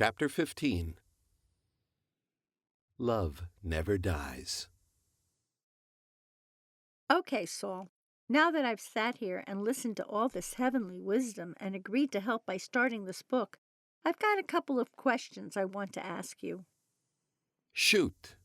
Chapter 15. Love Never Dies. Okay, Saul. Now that I've sat here and listened to all this heavenly wisdom and agreed to help by starting this book, I've got a couple of questions I want to ask you. Shoot.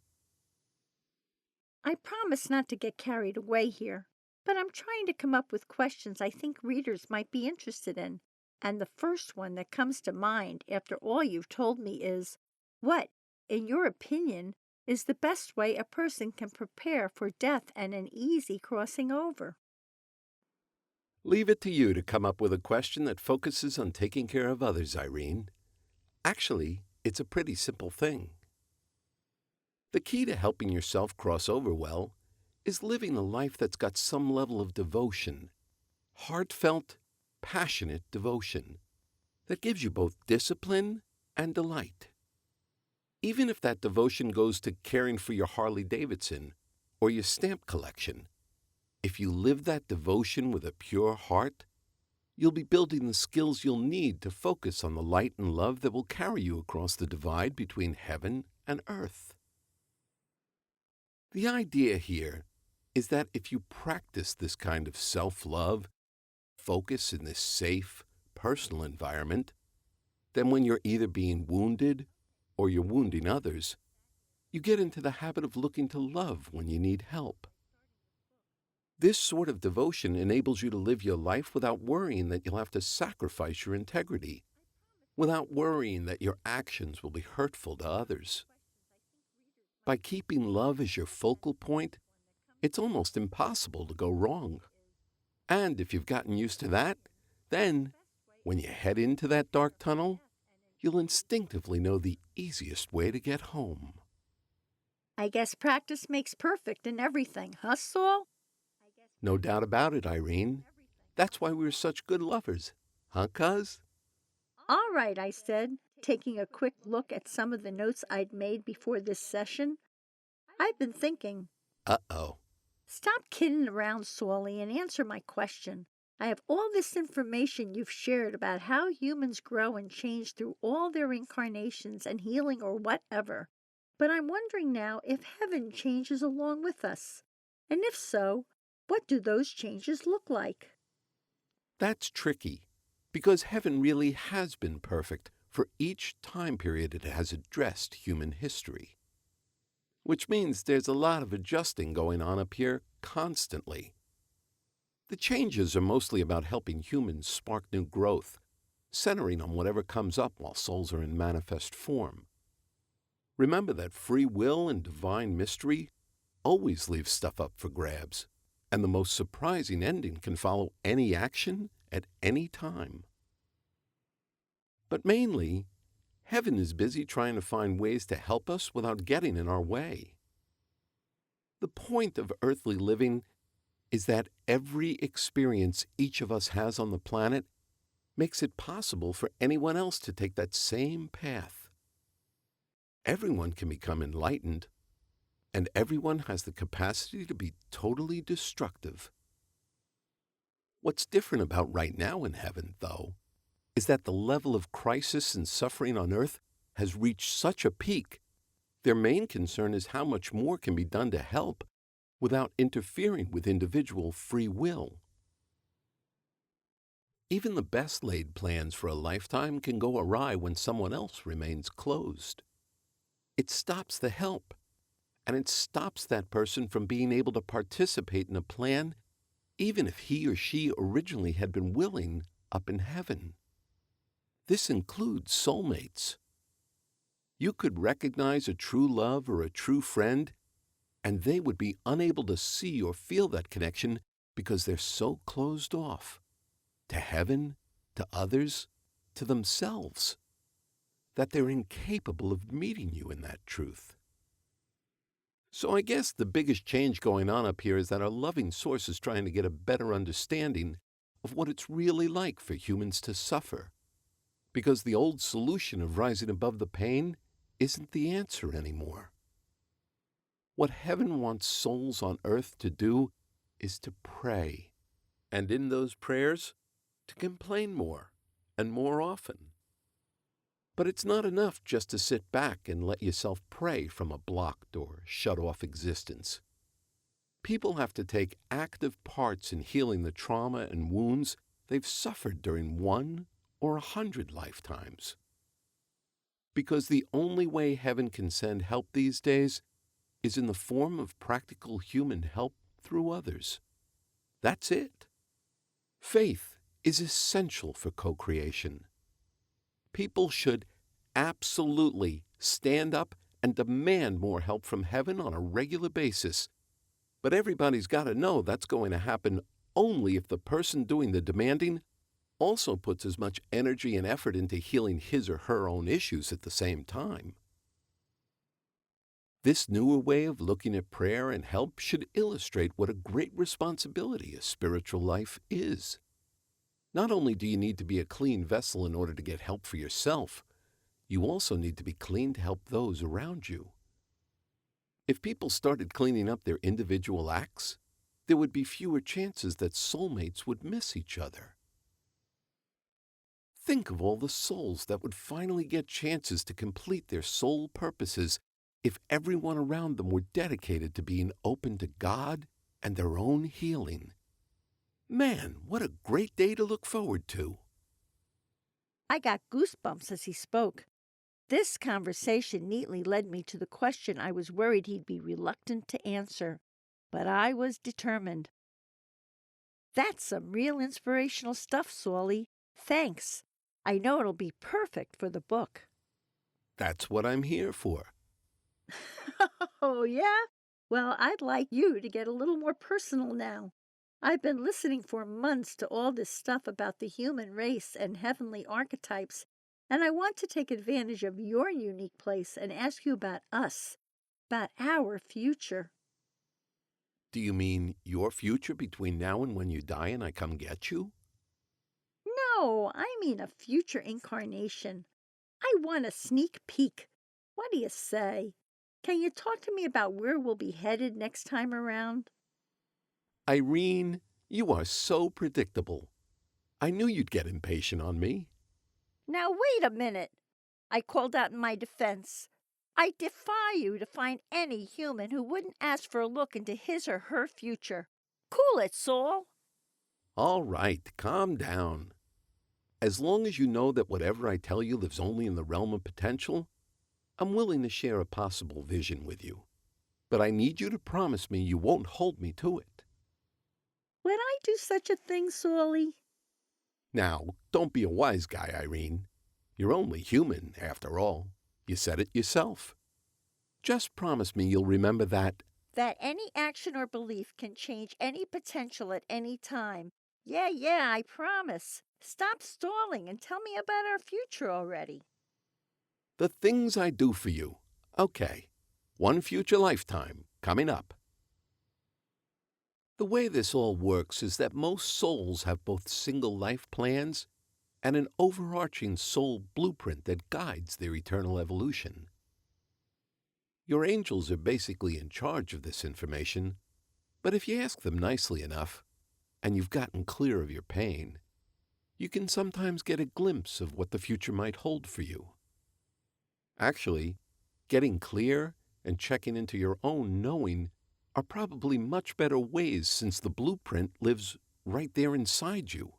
I promise not to get carried away here, but I'm trying to come up with questions I think readers might be interested in. And the first one that comes to mind after all you've told me is, what, in your opinion, is the best way a person can prepare for death and an easy crossing over? Leave it to you to come up with a question that focuses on taking care of others, Irene. Actually, it's a pretty simple thing. The key to helping yourself cross over well is living a life that's got some level of devotion, heartfelt, passionate devotion, that gives you both discipline and delight. Even if that devotion goes to caring for your Harley Davidson or your stamp collection, if you live that devotion with a pure heart, you'll be building the skills you'll need to focus on the light and love that will carry you across the divide between heaven and earth. The idea here is that if you practice this kind of self-love, focus in this safe, personal environment, then when you're either being wounded or you're wounding others, you get into the habit of looking to love when you need help. This sort of devotion enables you to live your life without worrying that you'll have to sacrifice your integrity, without worrying that your actions will be hurtful to others. By keeping love as your focal point, it's almost impossible to go wrong. And if you've gotten used to that, then, when you head into that dark tunnel, you'll instinctively know the easiest way to get home. I guess practice makes perfect in everything, huh, Saul? No doubt about it, Irene. That's why we're such good lovers. Huh, cuz? All right, I said, taking a quick look at some of the notes I'd made before this session. I've been thinking. Uh-oh. Stop kidding around, Sawley, and answer my question. I have all this information you've shared about how humans grow and change through all their incarnations and healing or whatever. But I'm wondering now if heaven changes along with us. And if so, what do those changes look like? That's tricky, because heaven really has been perfect for each time period it has addressed human history. Which means there's a lot of adjusting going on up here constantly. The changes are mostly about helping humans spark new growth, centering on whatever comes up while souls are in manifest form. Remember that free will and divine mystery always leaves stuff up for grabs, and the most surprising ending can follow any action at any time. But mainly, heaven is busy trying to find ways to help us without getting in our way. The point of earthly living is that every experience each of us has on the planet makes it possible for anyone else to take that same path. Everyone can become enlightened, and everyone has the capacity to be totally destructive. What's different about right now in heaven, though, is that the level of crisis and suffering on earth has reached such a peak. Their main concern is how much more can be done to help without interfering with individual free will. Even the best laid plans for a lifetime can go awry when someone else remains closed. It stops the help, and it stops that person from being able to participate in a plan even if he or she originally had been willing up in heaven. This includes soulmates. You could recognize a true love or a true friend, and they would be unable to see or feel that connection because they're so closed off to heaven, to others, to themselves, that they're incapable of meeting you in that truth. So I guess the biggest change going on up here is that our loving source is trying to get a better understanding of what it's really like for humans to suffer, because the old solution of rising above the pain isn't the answer anymore. What heaven wants souls on earth to do is to pray, and in those prayers, to complain more and more often. But it's not enough just to sit back and let yourself pray from a blocked or shut-off existence. People have to take active parts in healing the trauma and wounds they've suffered during 1 or 100 lifetimes. Because the only way heaven can send help these days is in the form of practical human help through others. That's it. Faith is essential for co-creation. People should absolutely stand up and demand more help from heaven on a regular basis. But everybody's got to know that's going to happen only if the person doing the demanding also puts as much energy and effort into healing his or her own issues at the same time. This newer way of looking at prayer and help should illustrate what a great responsibility a spiritual life is. Not only do you need to be a clean vessel in order to get help for yourself, you also need to be clean to help those around you. If people started cleaning up their individual acts, there would be fewer chances that soulmates would miss each other. Think of all the souls that would finally get chances to complete their soul purposes if everyone around them were dedicated to being open to God and their own healing. Man, what a great day to look forward to. I got goosebumps as he spoke. This conversation neatly led me to the question I was worried he'd be reluctant to answer, but I was determined. That's some real inspirational stuff, Saulie. Thanks. I know it'll be perfect for the book. That's what I'm here for. Oh, yeah? Well, I'd like you to get a little more personal now. I've been listening for months to all this stuff about the human race and heavenly archetypes, and I want to take advantage of your unique place and ask you about us, about our future. Do you mean your future between now and when you die and I come get you? No, I mean a future incarnation. I want a sneak peek. What do you say? Can you talk to me about where we'll be headed next time around? Irene, you are so predictable. I knew you'd get impatient on me. Now, wait a minute. I called out in my defense. I defy you to find any human who wouldn't ask for a look into his or her future. Cool it, Saul. All right, calm down. As long as you know that whatever I tell you lives only in the realm of potential, I'm willing to share a possible vision with you. But I need you to promise me you won't hold me to it. Would I do such a thing, Saulie? Now, don't be a wise guy, Irene. You're only human, after all. You said it yourself. Just promise me you'll remember that. That any action or belief can change any potential at any time. Yeah, I promise. Stop stalling and tell me about our future already. The things I do for you. Okay, one future lifetime coming up. The way this all works is that most souls have both single life plans and an overarching soul blueprint that guides their eternal evolution. Your angels are basically in charge of this information, but if you ask them nicely enough, and you've gotten clear of your pain, you can sometimes get a glimpse of what the future might hold for you. Actually, getting clear and checking into your own knowing are probably much better ways since the blueprint lives right there inside you.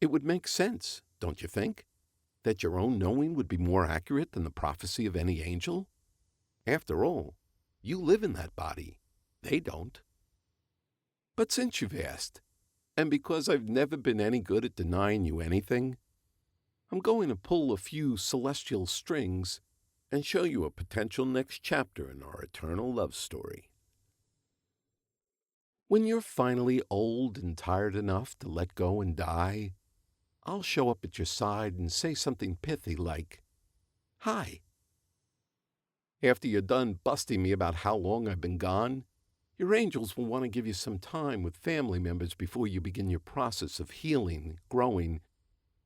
It would make sense, don't you think, that your own knowing would be more accurate than the prophecy of any angel? After all, you live in that body. They don't. But since you've asked, and because I've never been any good at denying you anything, I'm going to pull a few celestial strings and show you a potential next chapter in our eternal love story. When you're finally old and tired enough to let go and die, I'll show up at your side and say something pithy like, "Hi." After you're done busting me about how long I've been gone, your angels will want to give you some time with family members before you begin your process of healing, growing,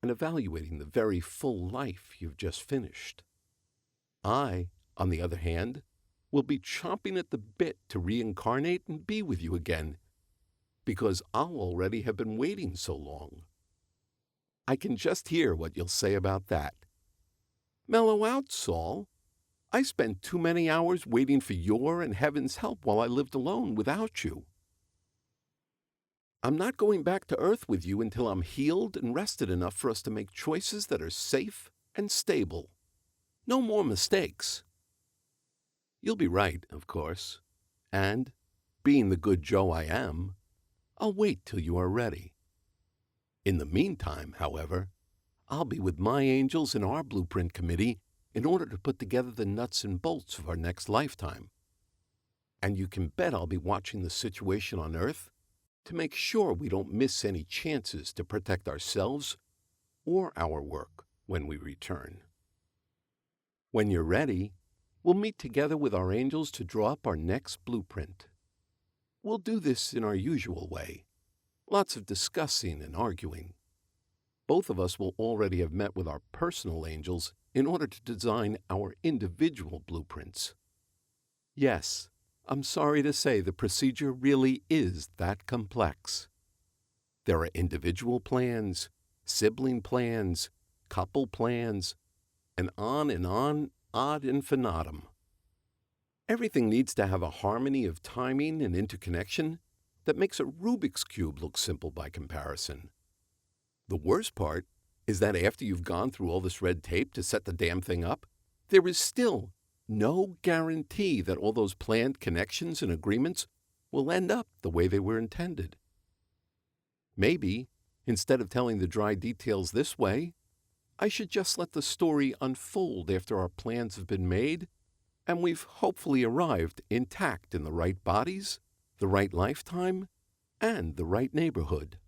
and evaluating the very full life you've just finished. I, on the other hand, will be chomping at the bit to reincarnate and be with you again, because I'll already have been waiting so long. I can just hear what you'll say about that. Mellow out, Saul. I spent too many hours waiting for your and heaven's help while I lived alone without you. I'm not going back to Earth with you until I'm healed and rested enough for us to make choices that are safe and stable. No more mistakes. You'll be right, of course. And, being the good Joe I am, I'll wait till you are ready. In the meantime, however, I'll be with my angels in our blueprint committee in order to put together the nuts and bolts of our next lifetime. And you can bet I'll be watching the situation on Earth to make sure we don't miss any chances to protect ourselves or our work when we return. When you're ready, we'll meet together with our angels to draw up our next blueprint. We'll do this in our usual way. Lots of discussing and arguing. Both of us will already have met with our personal angels in order to design our individual blueprints. Yes, I'm sorry to say the procedure really is that complex. There are individual plans, sibling plans, couple plans, and on ad infinitum. Everything needs to have a harmony of timing and interconnection that makes a Rubik's Cube look simple by comparison. The worst part is that after you've gone through all this red tape to set the damn thing up, there is still no guarantee that all those planned connections and agreements will end up the way they were intended. Maybe, instead of telling the dry details this way, I should just let the story unfold after our plans have been made and we've hopefully arrived intact in the right bodies, the right lifetime, and the right neighborhood.